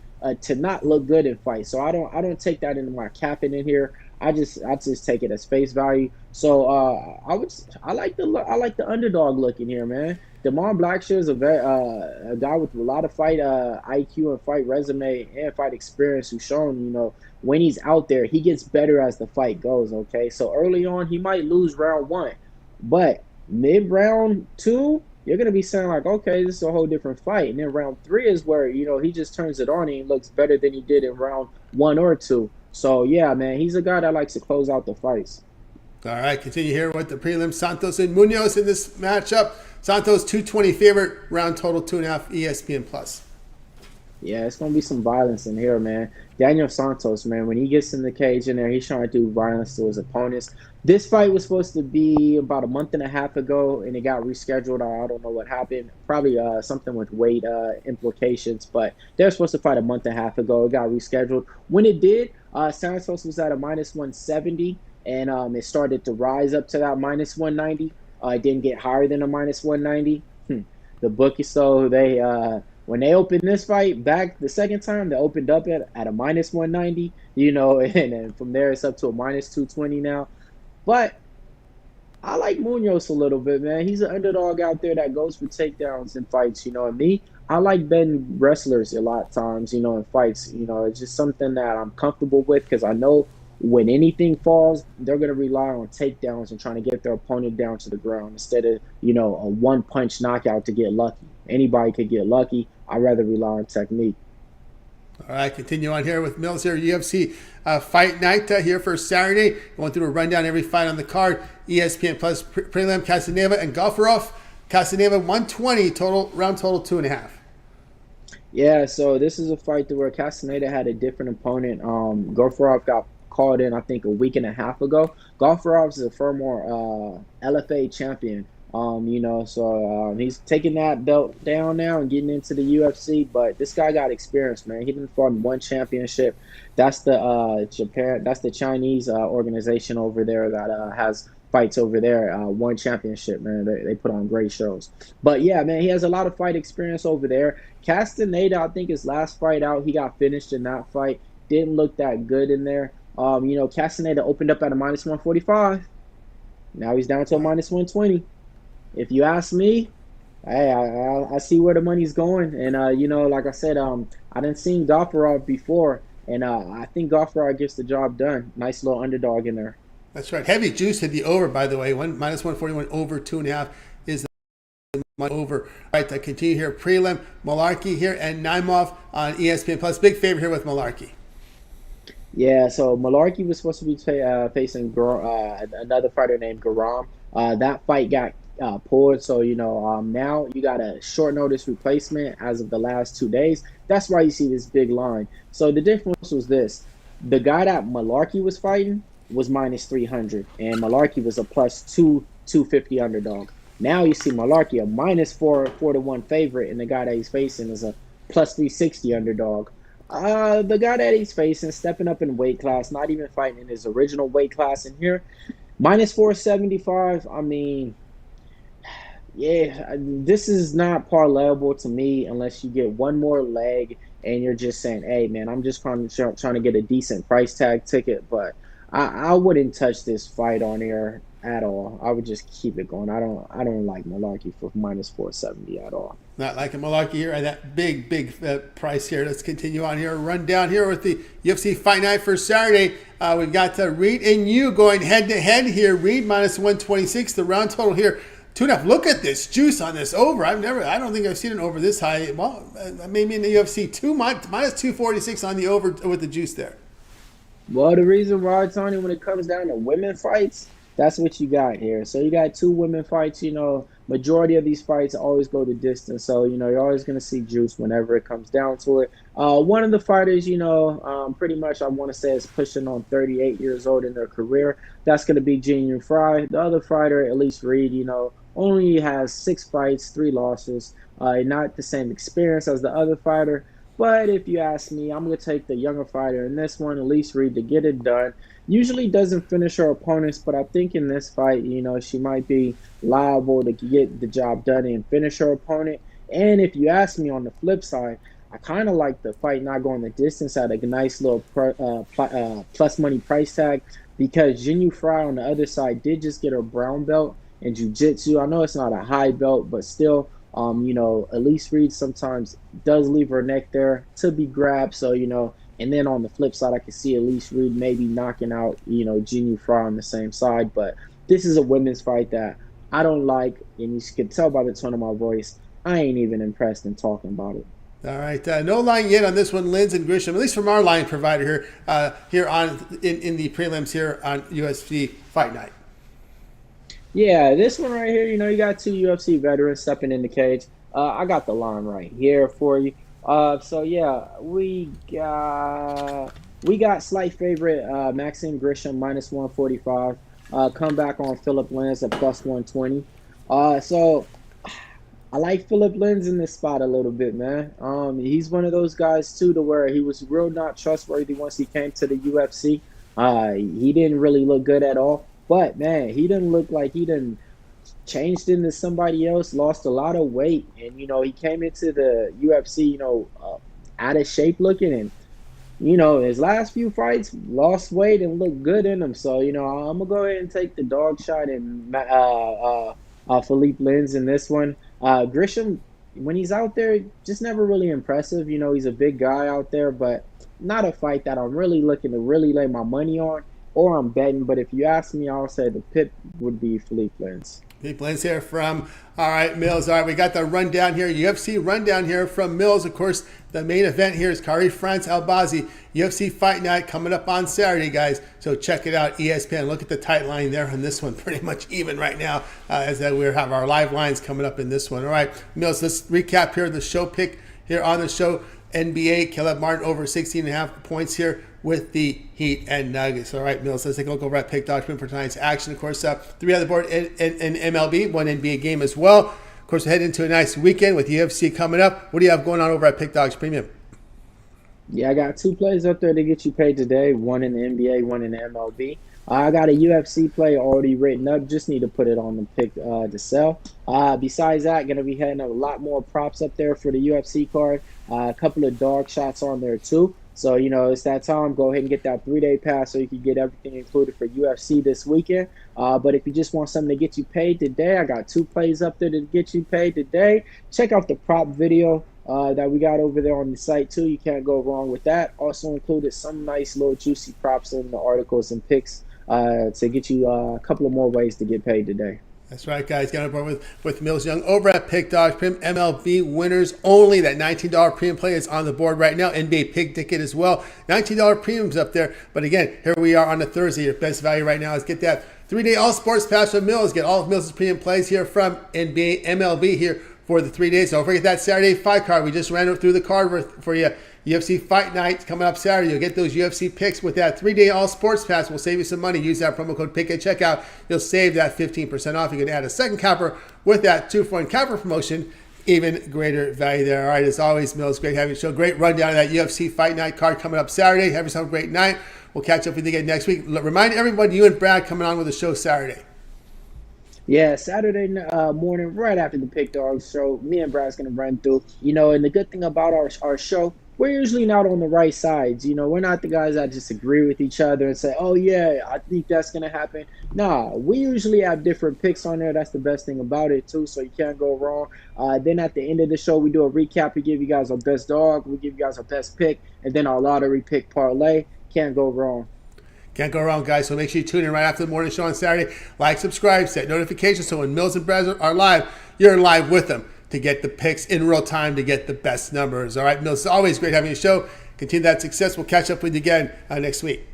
to not look good in fights. So I don't take that into my capping in here. I just take it as face value. So I like the underdog look in here, man. Damon Blackshear is a guy with a lot of fight IQ and fight resume and fight experience, who's shown, when he's out there, he gets better as the fight goes, okay? So early on, he might lose round 1, but mid-round 2, you're going to be saying, like, okay, this is a whole different fight. And then round 3 is where, he just turns it on and he looks better than he did in round 1 or 2. So, yeah, man, he's a guy that likes to close out the fights. All right, continue here with the prelim. Santos and Munoz in this matchup. Santos 220 favorite, round total 2.5 ESPN Plus. Yeah, it's going to be some violence in here, man. Daniel Santos, man, when he gets in the cage in there, he's trying to do violence to his opponents. This fight was supposed to be about a month and a half ago, and it got rescheduled. I don't know what happened. Probably something with weight implications, but they were supposed to fight a month and a half ago. It got rescheduled. When it did, Santos was at a minus 170, and it started to rise up to that minus 190. It didn't get higher than a minus 190. The bookies, so they when they opened this fight back the second time, they opened up at a minus 190, and then from there it's up to a minus 220 now. But I like Munoz a little bit, man. He's an underdog out there that goes for takedowns in fights, and me, I like betting wrestlers a lot of times, in fights. It's just something that I'm comfortable with, because I know when anything falls, they're going to rely on takedowns and trying to get their opponent down to the ground instead of, a one-punch knockout to get lucky. Anybody could get lucky. I'd rather rely on technique. All right, continue on here with Mills here. UFC Fight Night here for Saturday. Going through a rundown every fight on the card. ESPN Plus prelim, Casaneva and Gafarov. Casaneva 120 total, round total 2.5. Yeah, so this is a fight where Castaneda had a different opponent. Gafarov got called in, I think, a week and a half ago. Gafarov is a former LFA champion. So he's taking that belt down now and getting into the UFC. But this guy got experience, man. He didn't fought in one championship. That's the Japan. That's the Chinese organization over there that has fights over there. One championship, man. They put on great shows. But yeah, man, he has a lot of fight experience over there. Castaneda, I think his last fight out, he got finished in that fight. Didn't look that good in there. Castaneda opened up at a minus 145. Now he's down to a minus 120. If you ask me, hey, I see where the money's going. And, like I said, I didn't see Gafarov before, and I think Gafarov gets the job done. Nice little underdog in there. That's right. Heavy juice hit the over, by the way. Minus 141 over 2.5 is the over. All right, to continue here. Prelim, Malarkey here, and Naimov on ESPN Plus. Big favorite here with Malarkey. Yeah, so Malarkey was supposed to be facing another fighter named Garam. That fight got pulled, so now you got a short notice replacement as of the last 2 days. That's why you see this big line. So the difference was this: the guy that Malarkey was fighting was minus 300, and Malarkey was a plus 250 underdog. Now you see Malarkey a minus 4-1 favorite, and the guy that he's facing is a plus 360 underdog. The guy that he's facing, stepping up in weight class, not even fighting in his original weight class in here, minus 475. I mean, yeah, this is not parlayable to me unless you get one more leg and you're just saying, hey, man, I'm just trying to get a decent price tag ticket. But I wouldn't touch this fight on here. at all. I would just keep it going. I don't like Malarkey for minus 470 at all. Not like a malarkey here at that big price here. Let's continue on here. Run down here with the UFC Fight Night for Saturday. We've got Reed and you going head to head here. Reed minus 126. The round total here 2.5. Look at this juice on this over. I don't think I've seen an over this high. Well, maybe in the UFC minus 246 on the over with the juice there. Well, the reason why, Tony, when it comes down to women fights, that's what you got here. So you got two women fights. Majority of these fights always go the distance. So, you're always going to see juice whenever it comes down to it. One of the fighters, pretty much I want to say is pushing on 38 years old in their career. That's going to be Jinh Fry. The other fighter, at least Reed, only has 6 fights, 3 losses. Not the same experience as the other fighter. But if you ask me, I'm going to take the younger fighter in this one, Elise Reed, to get it done. Usually doesn't finish her opponents, but I think in this fight, she might be liable to get the job done and finish her opponent. And if you ask me on the flip side, I kind of like the fight not going the distance at a nice little plus money price tag, because Jinh Fry on the other side did just get her brown belt in jiu-jitsu. I know it's not a high belt, but still, Elise Reed sometimes does leave her neck there to be grabbed. So, and then on the flip side, I can see Elise Reed maybe knocking out, Jinh Fry on the same side. But this is a women's fight that I don't like, and you can tell by the tone of my voice, I ain't even impressed in talking about it. All right, no line yet on this one, Linz and Grisham, at least from our line provider here in the prelims here on UFC Fight Night. Yeah, this one right here, you got 2 UFC veterans stepping in the cage. I got the line right here for you. So yeah, we got slight favorite Maxime Grisham minus 145. Come back on Philip Linz at plus 120. So I like Philip Linz in this spot a little bit, man. He's one of those guys too, to where he was real not trustworthy once he came to the UFC. He didn't really look good at all. But, man, he didn't look like he done changed into somebody else, lost a lot of weight. And, he came into the UFC, out of shape looking. And, his last few fights, lost weight and looked good in them. So, I'm going to go ahead and take the dog shot in Philippe Linz in this one. Grisham, when he's out there, just never really impressive. He's a big guy out there, but not a fight that I'm really looking to really lay my money on. Or I'm betting, but if you ask me, I'll say the pick would be Philippe Linz. Philippe Linz here from, all right, Mills. All right, we got the rundown here, UFC rundown here from Mills. Of course, the main event here is Kari France Albazi, UFC Fight Night coming up on Saturday, guys. So check it out, ESPN. Look at the tight line there on this one, pretty much even right now as we have our live lines coming up in this one. All right, Mills, let's recap here the show pick here on the show. NBA, Caleb Martin over 16.5 points here with the Heat and Nuggets. All right, Mills, let's take a look over at Pick Document for tonight's action. Of course, 3 on the board in MLB, 1 NBA game as well. Of course, we're heading into a nice weekend with UFC coming up. What do you have going on over at Pick Dogs Premium? Yeah, I got 2 plays up there to get you paid today, 1 in the NBA, 1 in the MLB. I got a UFC play already written up. Just need to put it on the pick to sell. Besides that, going to be heading a lot more props up there for the UFC card. A couple of dog shots on there too. So, it's that time. Go ahead and get that 3-day pass so you can get everything included for UFC this weekend. But if you just want something to get you paid today, I got 2 plays up there to get you paid today. Check out the prop video that we got over there on the site too. You can't go wrong with that. Also included some nice little juicy props in the articles and picks to get you a couple of more ways to get paid today. That's right, guys. Got on board with Mills Young over at Pick Dogs Premium. MLB winners only. That $19 premium play is on the board right now. NBA Pig Ticket as well. $19 premiums up there. But again, here we are on a Thursday. Your best value right now is get that 3-day all sports pass from Mills. Get all of Mills' premium plays here from NBA MLB here for the 3 days. Don't forget that Saturday fight card. We just ran through the card for you. UFC Fight Night coming up Saturday. You'll get those UFC picks with that 3-day all sports pass. We'll save you some money. Use that promo code PICK at checkout. You'll save that 15% off. You can add a second capper with that 2-for-1 capper promotion. Even greater value there. All right, as always, Mills, great having you show. Great rundown of that UFC Fight Night card coming up Saturday. Have yourself a great night. We'll catch up with you again next week. Remind everyone, you and Brad coming on with the show Saturday. Yeah, Saturday morning, right after the Pick Dogs show, me and Brad's going to run through. And the good thing about our show, we're usually not on the right sides. We're not the guys that just agree with each other and say, "Oh yeah, I think that's gonna happen." Nah, we usually have different picks on there. That's the best thing about it too. So you can't go wrong. Then at the end of the show, we do a recap. We give you guys our best dog. We give you guys our best pick, and then our lottery pick parlay. Can't go wrong. Can't go wrong, guys. So make sure you tune in right after the morning show on Saturday. Like, subscribe, set notifications so when Mills and Brez are live, you're live with them to get the picks in real time to get the best numbers. All right, Mills, it's always great having you show. Continue that success. We'll catch up with you again next week.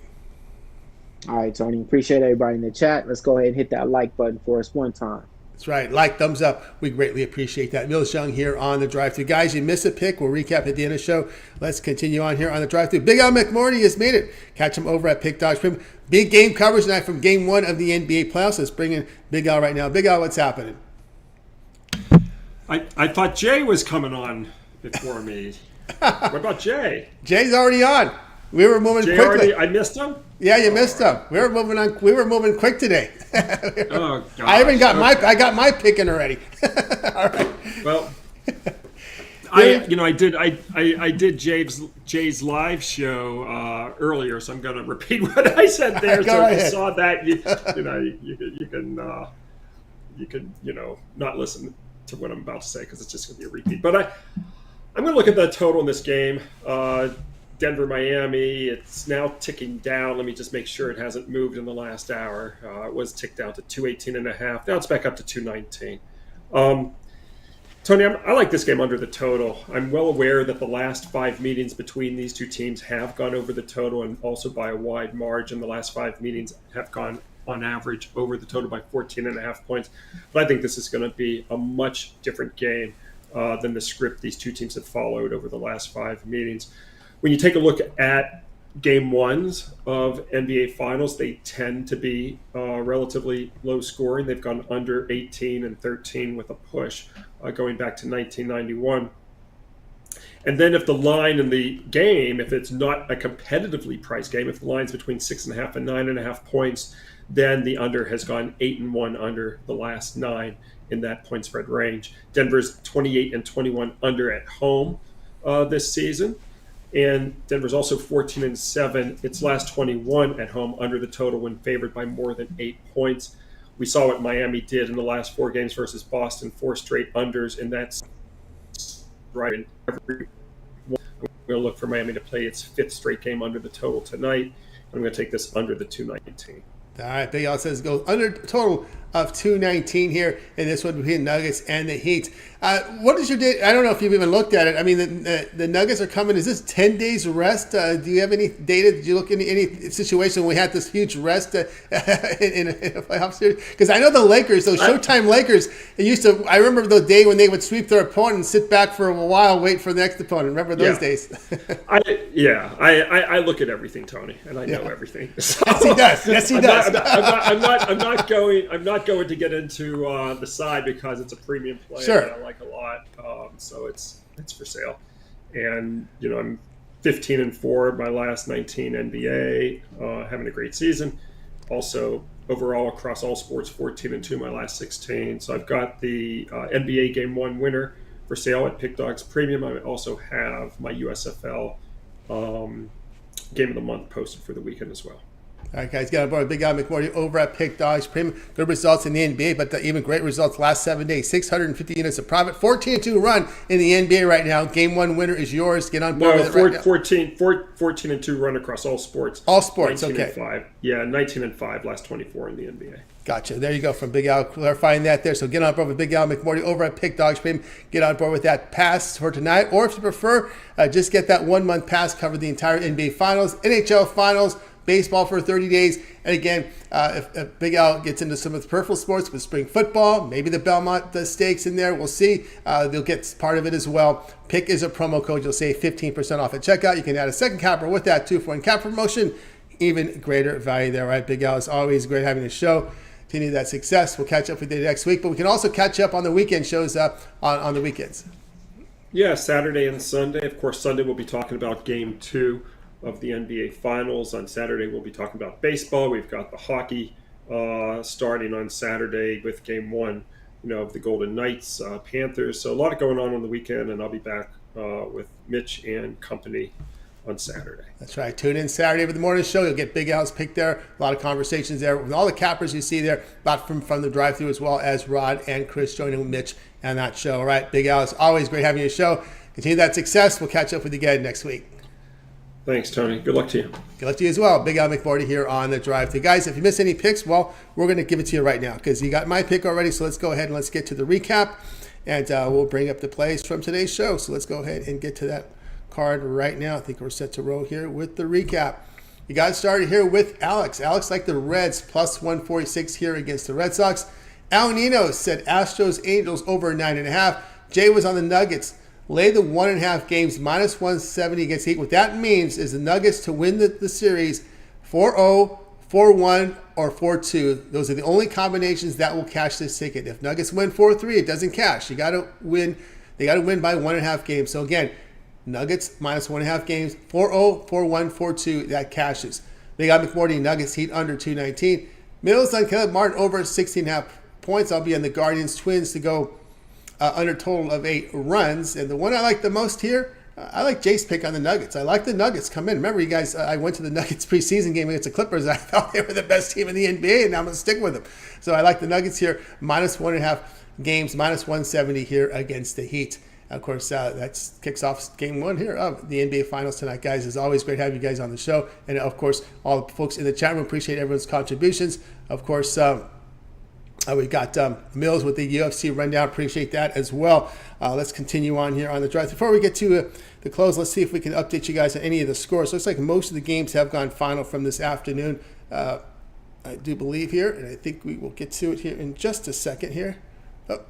All right, Tony. Appreciate everybody in the chat. Let's go ahead and hit that like button for us one time. That's right. Like, thumbs up. We greatly appreciate that. Mills Young here on the drive-thru. Guys, you missed a pick. We'll recap at the end of the show. Let's continue on here on the drive-thru. Big Al McMorty has made it. Catch him over at Pick Dogs Premium. Big game coverage tonight from Game 1 of the NBA playoffs. Let's bring in Big Al right now. Big Al, what's happening? I thought Jay was coming on before me. What about Jay? Jay's already on. We were moving Jay quickly. I missed him? Yeah, you missed him. We were moving on. We were moving quick today. Oh, gosh. I even got I got my pick in already. All right. Well, I did Jay's live show earlier, so I'm going to repeat what I said there. So if you saw that, you can not listen to what I'm about to say because it's just going to be a repeat. But I'm going to look at the total in this game. Denver, Miami, it's now ticking down. Let me just make sure it hasn't moved in the last hour. It was ticked down to 218.5. Now it's back up to 219. Tony, I like this game under the total. I'm well aware that the last 5 meetings between these two teams have gone over the total and also by a wide margin. The last 5 meetings have gone on average over the total by 14.5 points. But I think this is going to be a much different game than the script these two teams have followed over the last 5 meetings. When you take a look at game ones of NBA Finals, they tend to be relatively low scoring. They've gone under 18 and 13 with a push going back to 1991. And then if the line in the game, if it's not a competitively priced game, if the line's between 6.5 and 9.5 points, then the under has gone 8-1 under the last 9 in that point spread range. Denver's 28 and 21 under at home this season. And Denver's also 14-7, its last 21 at home under the total when favored by more than 8 points. We saw what Miami did in the last 4 games versus Boston, 4 straight unders, and that's right in every one. I'm going to look for Miami to play its 5th straight game under the total tonight. I'm going to take this under the 219. All right, Big Al says go under total of 219 here in this one between Nuggets and the Heat. What is your day? I don't know if you've even looked at it. I mean, the Nuggets are coming. Is this 10 days rest? Do you have any data? Did you look into any situation when we had this huge rest in a playoff series? Because I know the Lakers, those Showtime Lakers, I remember the day when they would sweep their opponent and sit back for a while, wait for the next opponent. Remember those days? I look at everything, Tony, and I know everything. So, yes, he does. Yes, he does. I'm not going to get into the side because it's a premium play that I like a lot. So it's for sale. And I'm 15-4 my last 19 NBA, having a great season. Also overall across all sports, 14-2 my last 16. So I've got the NBA Game 1 winner for sale at Pick Dogs Premium. I also have my USFL Game of the Month posted for the weekend as well. All right, guys, got on board Big Al McMorty over at Pick Dogs Premium. Good results in the NBA, but even great results last 7 days. 650 units of profit. 14-2 run in the NBA right now. Game 1 winner is yours. Get on board with it right now. 14-2 run across all sports. All sports, 19-5. Yeah, 19-5, last 24 in the NBA. Gotcha. There you go from Big Al clarifying that there. So get on board with Big Al McMorty over at Pick Dogs Premium. Get on board with that pass for tonight. Or if you prefer, just get that 1-month pass, cover the entire NBA Finals, NHL Finals, baseball for 30 days. And again, if Big Al gets into some of the peripheral sports with spring football, maybe the Belmont stakes in there, we'll see. They'll get part of it as well. Pick is a promo code. You'll save 15% off at checkout. You can add a second capper with that 2-for-1 cap promotion. Even greater value there, right? Big Al, is always great having a show. Continue that success. We'll catch up with you next week, but we can also catch up on the weekend shows on the weekends. Yeah, Saturday and Sunday. Of course, Sunday we'll be talking about Game 2 of the NBA Finals. On Saturday, we'll be talking about baseball. We've got the hockey starting on Saturday with Game 1, of the Golden Knights, Panthers. So a lot going on the weekend, and I'll be back with Mitch and company on Saturday. That's right. Tune in Saturday for the morning show. You'll get Big Al's pick there. A lot of conversations there with all the cappers you see there, about from the drive-thru, as well as Rod and Chris joining with Mitch on that show. All right, Big Al, it's always great having you on the show. Continue that success. We'll catch up with you again next week. Thanks, Tony. Good luck to you. Good luck to you as well. Big Al McMorty here on the drive-thru. Guys, if you miss any picks, well, we're going to give it to you right now because you got my pick already. So let's go ahead and let's get to the recap, and we'll bring up the plays from today's show. So let's go ahead and get to that card right now. I think we're set to roll here with the recap. You got started here with Alex. Alex liked the Reds plus 146 here against the Red Sox. Al Nino said Astros Angels over 9.5. Jay was on the Nuggets. Lay the 1.5 games minus 170 against Heat. What that means is the Nuggets to win the series 4-0, 4-1, or 4-2. Those are the only combinations that will cash this ticket. If Nuggets win 4-3, it doesn't cash. You got to win. They got to win by 1.5 games. So again, Nuggets minus 1.5 games, 4-0, 4-1, 4-2, that cashes. Big Al McMorty, Nuggets Heat under 219. Mills on Caleb Martin over 16.5 points. I'll be on the Guardians Twins to go under total of 8 runs. And the one I like the most here, I like Jay's pick on the Nuggets. I like the Nuggets come in. Remember, you guys, I went to the Nuggets preseason game against the Clippers. I thought they were the best team in the NBA, and I'm going to stick with them. So I like the Nuggets here, minus 1.5 games, minus 170 here against the Heat. Of course, that kicks off game 1 here of the NBA Finals tonight, guys. It's always great having you guys on the show. And, of course, all the folks in the chat room, appreciate everyone's contributions. Of course, we got Mills with the UFC rundown. Appreciate that as well. Let's continue on here on the drive. Before we get to the close, let's see if we can update you guys on any of the scores. Looks like most of the games have gone final from this afternoon, I do believe here. And I think we will get to it here in just a second here. Oh,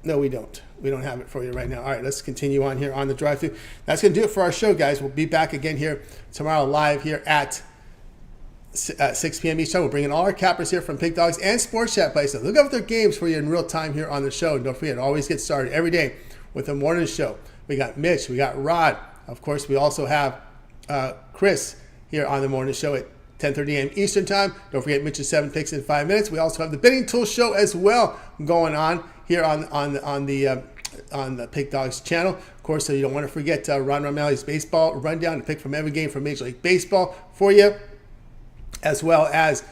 no, we don't. We don't have it for you right now. All right, let's continue on here on the drive-thru. That's going to do it for our show, guys. We'll be back again here tomorrow live here at 6 p.m. each time. We'll bring in all our cappers here from Pig Dogs and Sports Chat Places. Look up their games for you in real time here on the show. And don't forget, always get started every day with a morning show. We got Mitch. We got Rod. Of course, we also have Chris here on the morning show at 10:30 a.m. Eastern time. Don't forget Mitch's 7 picks in 5 minutes. We also have the Bidding Tool show as well going on here on the Pig Dogs channel. Of course, so you don't want to forget Ron Romali's baseball rundown, to pick from every game from Major League Baseball for you, as well as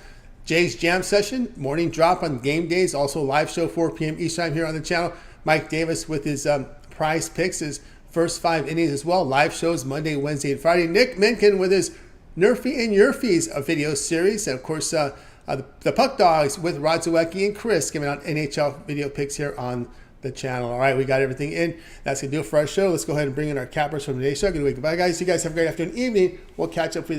Jay's Jam Session, morning drop on game days, also live show 4 p.m. East time here on the channel. Mike Davis with his prize picks, his first 5 innings as well. Live shows Monday, Wednesday, and Friday. Nick Menken with his Nerfy and Yerfies video series. And of course, the Puck Dogs with Rod Zawecki and Chris giving out NHL video picks here on the channel. All right, we got everything in. That's going to do it for our show. Let's go ahead and bring in our cappers from today's show. Good week. Bye, guys. You guys have a great afternoon, evening. We'll catch up with you.